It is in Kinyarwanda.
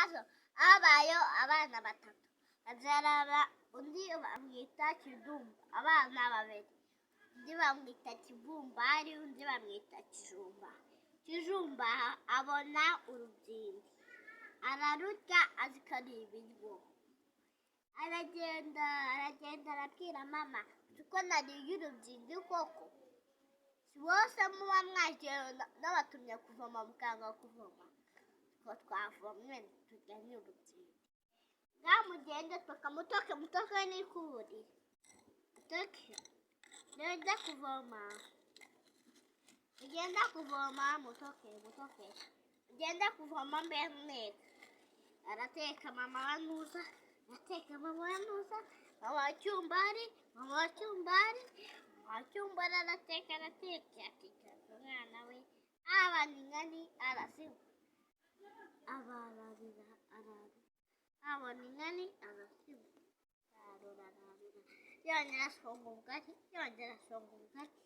ikibazo habayeho abana batatu babyarana undi bamwita Kidumba, abana babiri, undi bamwita Kibumbari, undi bamwita Kijumba. Kijumba abona urubyindi ararurya azi ko ari ibiryo, aragenda arabwira mama uko nariye urubyindi koko, si bose muba mwaje n'abatumye kuvoma mukanga kuvoma, ko twavomye tujyanye urubyindi, mugende mutoke n'ikuri mutoke nenda kuvoma, ugenda kuvoma mutoke ugenda kuvoma mbere arateka mama wa Nuza, mama wa Cyumbari arateka umwana we abana arasiba abona inkani arasiba yongera asonga ubugari